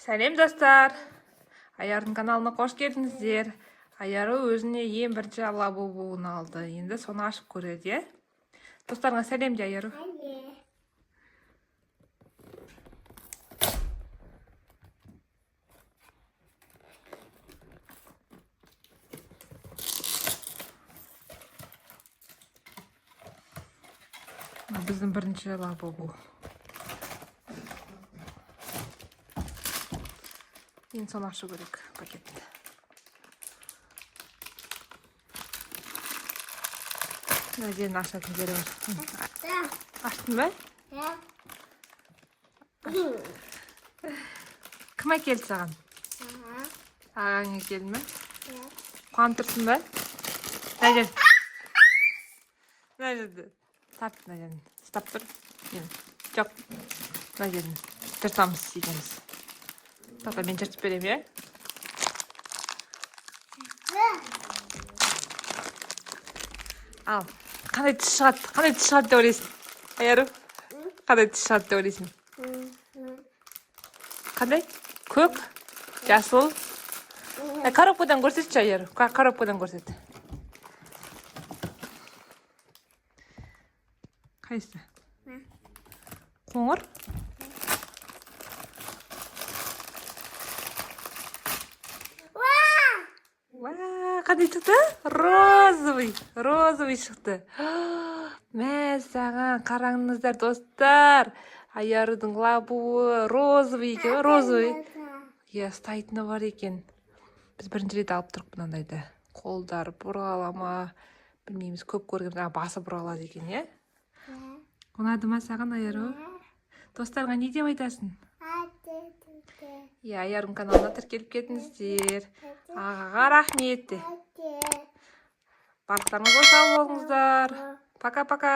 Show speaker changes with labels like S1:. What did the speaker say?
S1: Сәлем достар. Аярдың каналына қош келдіңіздер. Аяры өзіне ең бірінші лабубуын алды. Енді соны ашып көреді, е? Достарыңа сәлем де, Аяру. Біздің бірінші лабубу. Енді соны ашу керек пакетті. Өздерін ашатын жері бар. Аштың ба? Кім әкелді саған? Ағаң әкелді ме? Қуанып тұрсың ба? Мына жер. Мына жерді. Тарт мына жерін. Ұстап тұр. Жоқ. Мына жерін. Жыртамыз сейдеміз. Тоқта мен жыртып берем, е? Ал. Қандай түс шығады? Қандай түс шығады деп ойлайсың? Аяру? Қандай түс шығады деп ойлайсың? Қандай? Көк? Жасыл? Коробкадан көрсетші, Аяру. Коробкадан көрсет. Қайсы? Қоңыр? Қандай шықты? Розовый шықты. Мә, саған қараңыздар, достар. Аярудың лабуы розовый екен, розовый. Е, ұстайтыны бар екен. Біз бірінші рет алып тұрып мынандайды. Қолдар бұралама, білмейміз, көп көрген, басы бұралады екен, е? Ұнады ма саған, Аяру? Достарға не деп айтасың? Аярдың каналына тіркеліп кетіңіздер. Ағаға рахмет. Барлықтарыңыз сау болыңыздар. Пока-пока.